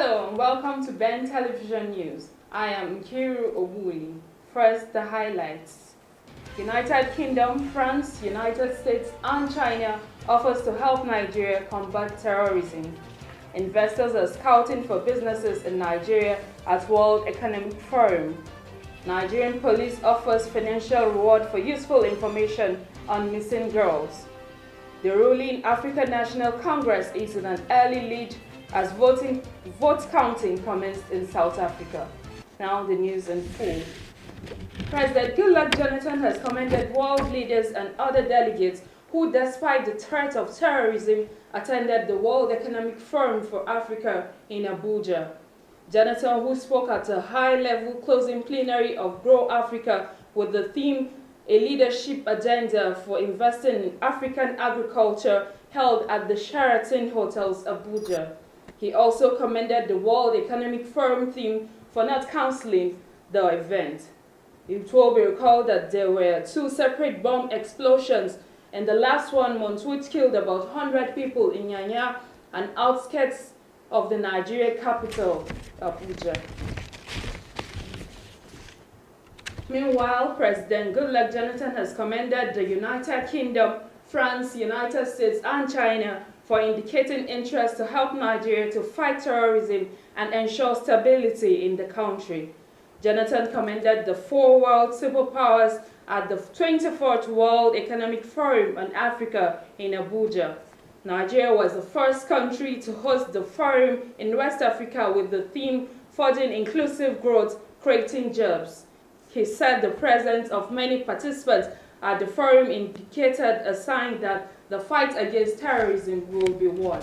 Hello and welcome to Ben Television News. I am Nkiru Obuli. First, the highlights. United Kingdom, France, United States and China offers to help Nigeria combat terrorism. Investors are scouting for businesses in Nigeria at World Economic Forum. Nigerian police offers financial reward for useful information on missing girls. The ruling African National Congress is in an early lead as vote counting commenced in South Africa. Now the news in full. President Goodluck Jonathan has commended world leaders and other delegates who, despite the threat of terrorism, attended the World Economic Forum for Africa in Abuja. Jonathan, who spoke at a high-level closing plenary of Grow Africa with the theme A Leadership Agenda for Investing in African Agriculture, held at the Sheraton Hotels, Abuja. He also commended the World Economic Forum theme for not cancelling the event. It will be recalled that there were 2 separate bomb explosions, and the last one month which killed about 100 people in Nyanya, an outskirts of the Nigeria capital, Abuja. Meanwhile, President Goodluck Jonathan has commended the United Kingdom, France, United States and China for indicating interest to help Nigeria to fight terrorism and ensure stability in the country. Jonathan commended the 4 world superpowers at the 24th World Economic Forum on Africa in Abuja. Nigeria was the first country to host the forum in West Africa with the theme Forging Inclusive Growth, Creating Jobs. He said the presence of many participants at the forum indicated a sign that the fight against terrorism will be won.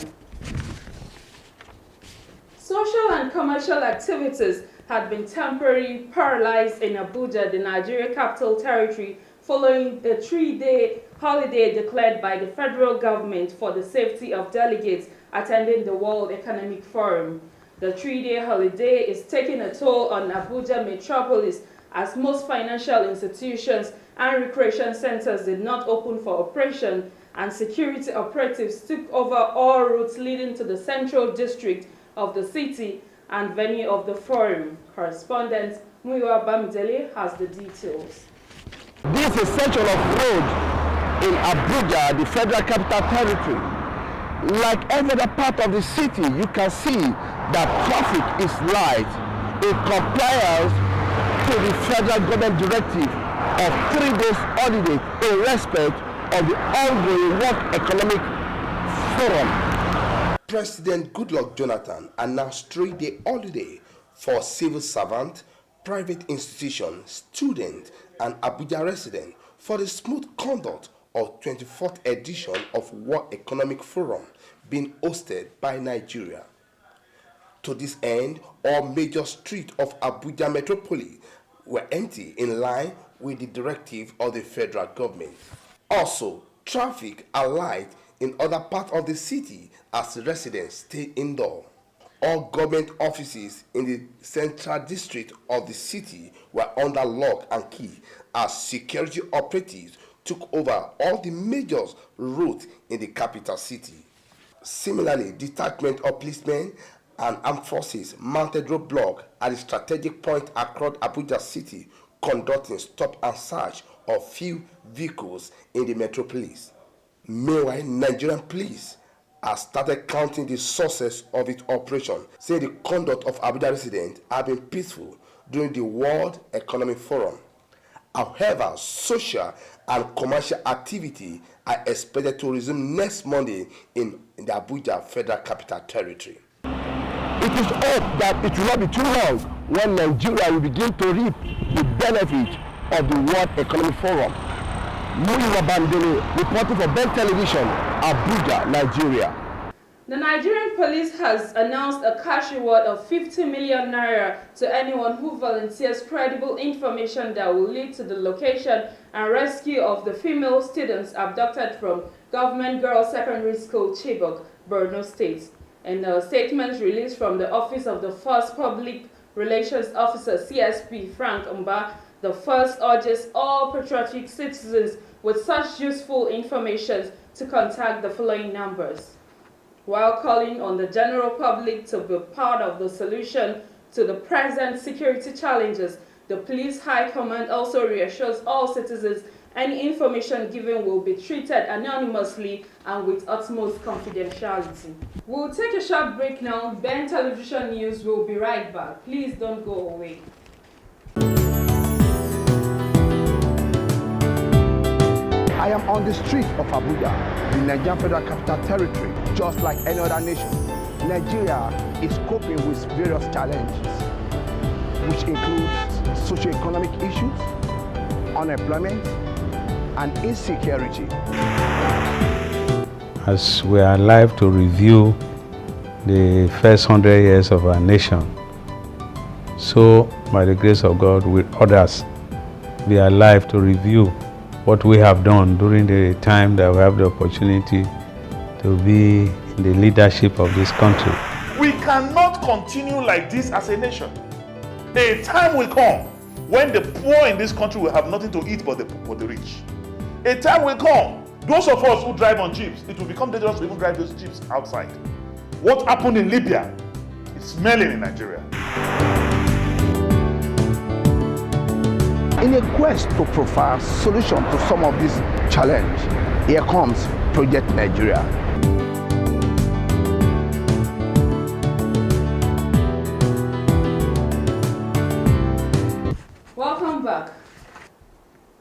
Social and commercial activities had been temporarily paralyzed in Abuja, the Nigeria Capital Territory, following the 3-day holiday declared by the federal government for the safety of delegates attending the World Economic Forum. The 3-day holiday is taking a toll on Abuja metropolis as most financial institutions and recreation centers did not open for operation, and security operatives took over all routes leading to the central district of the city and venue of the forum. Correspondent Muyiwa Bamidele has the details. This is section of road in Abuja, the Federal Capital Territory. Like every other part of the city, you can see that traffic is light in compliance to the federal government directive of 3 days holiday in respect of the ongoing World Economic Forum. President Goodluck Jonathan announced 3-day holiday for civil servants, private institutions, students, and Abuja residents for the smooth conduct of 24th edition of World Economic Forum being hosted by Nigeria. To this end, all major streets of Abuja metropolis were empty in line with the directive of the federal government. Also, traffic and light in other parts of the city as residents stay indoors. All government offices in the central district of the city were under lock and key as security operatives took over all the major routes in the capital city. Similarly, detachment of policemen and armed forces mounted roadblock at a strategic point across Abuja city, conducting stop and search of few vehicles in the metropolis. Meanwhile, Nigerian police has started counting the sources of its operation, saying the conduct of Abuja residents have been peaceful during the World Economic Forum. However, social and commercial activity are expected to resume next Monday in the Abuja Federal Capital Territory. It is hoped that it will not be too long when Nigeria will begin to reap the benefit of the World Economic Forum. Muyiwa Bamidele, reporting for Ben Television, Abuja, Nigeria. The Nigerian police has announced a cash reward of 50 million naira to anyone who volunteers credible information that will lead to the location and rescue of the female students abducted from Government Girls Secondary School, Chibok, Borno State. In a statement released from the Office of the First Public Relations Officer, CSP Frank Mba, the first urges all patriotic citizens with such useful information to contact the following numbers: While calling on the general public to be part of the solution to the present security challenges, the police high command also reassures all citizens any information given will be treated anonymously and with utmost confidentiality. We'll take a short break now. Ben Television News will be right back. Please don't go away. I am on the streets of Abuja, the Nigerian Federal Capital Territory. Just like any other nation, Nigeria is coping with various challenges, which include socio-economic issues, unemployment, and insecurity. As we are alive to review the first 100 years of our nation, so by the grace of God, with others, be alive to review what we have done during the time that we have the opportunity to be in the leadership of this country. We cannot continue like this as a nation. A time will come when the poor in this country will have nothing to eat but the rich. A time will come, those of us who drive on jeeps, it will become dangerous to even drive those jeeps outside. What happened in Libya is smelling in Nigeria. In a quest to provide solution to some of these challenges, here comes Project Nigeria. Welcome back.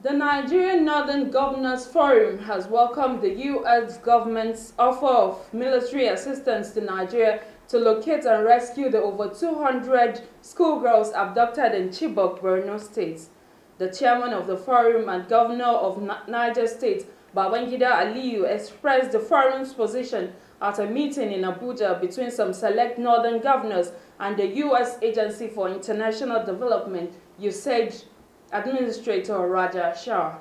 The Nigerian Northern Governors Forum has welcomed the U.S. government's offer of military assistance to Nigeria to locate and rescue the over 200 schoolgirls abducted in Chibok, Borno State. The chairman of the forum and governor of Niger State, Babangida Aliyu, expressed the forum's position at a meeting in Abuja between some select northern governors and the U.S. Agency for International Development, USAID Administrator Raja Shah.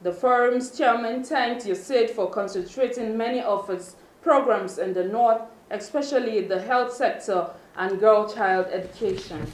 The forum's chairman thanked USAID for concentrating many of its programs in the north, especially the health sector and girl-child education.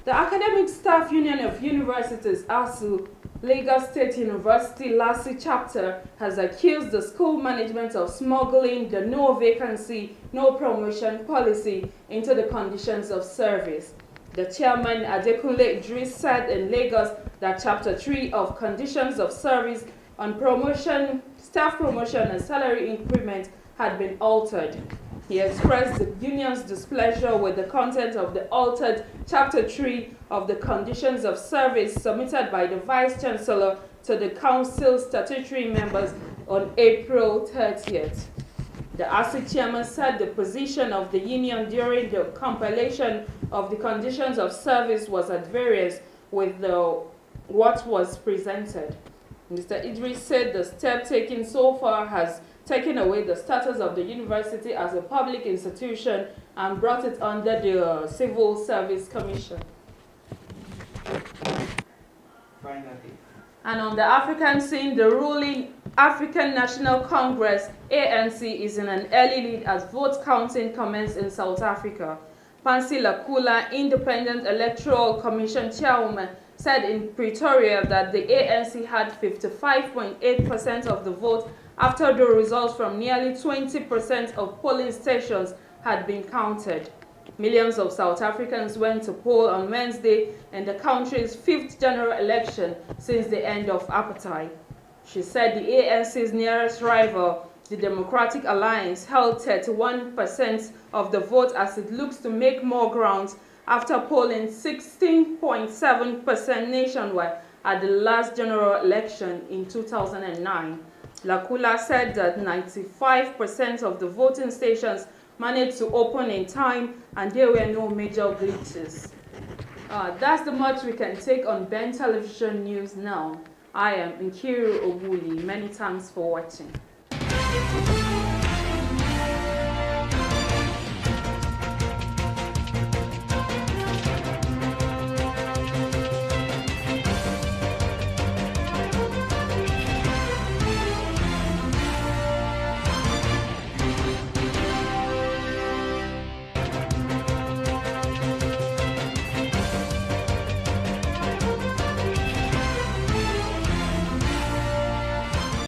The Academic Staff Union of Universities, ASU, Lagos State University LASI chapter has accused the school management of smuggling the no vacancy, no promotion policy into the conditions of service. The chairman, Adekunle Idris, said in Lagos that Chapter 3 of Conditions of Service on promotion, staff promotion and salary increment had been altered. He expressed the union's displeasure with the content of the altered Chapter 3 of the Conditions of Service submitted by the Vice Chancellor to the Council's statutory members on April 30th. The ASI chairman said the position of the union during the compilation of the Conditions of Service was at variance with what was presented. Mr. Idris said the step taken so far has taken away the status of the university as a public institution and brought it under the Civil Service Commission. Finally. And on the African scene, the ruling African National Congress, ANC, is in an early lead as vote counting commenced in South Africa. Pansy Lakula, Independent Electoral Commission chairwoman, said in Pretoria that the ANC had 55.8% of the vote after the results from nearly 20% of polling stations had been counted. Millions of South Africans went to poll on Wednesday in the country's 5th general election since the end of apartheid. She said the ANC's nearest rival, the Democratic Alliance, held 31% of the vote as it looks to make more ground after polling 16.7% nationwide at the last general election in 2009. Lakula said that 95% of the voting stations managed to open in time and there were no major glitches. That's the much we can take on Ben Television News now. I am Nkiru Oguli. Many thanks for watching.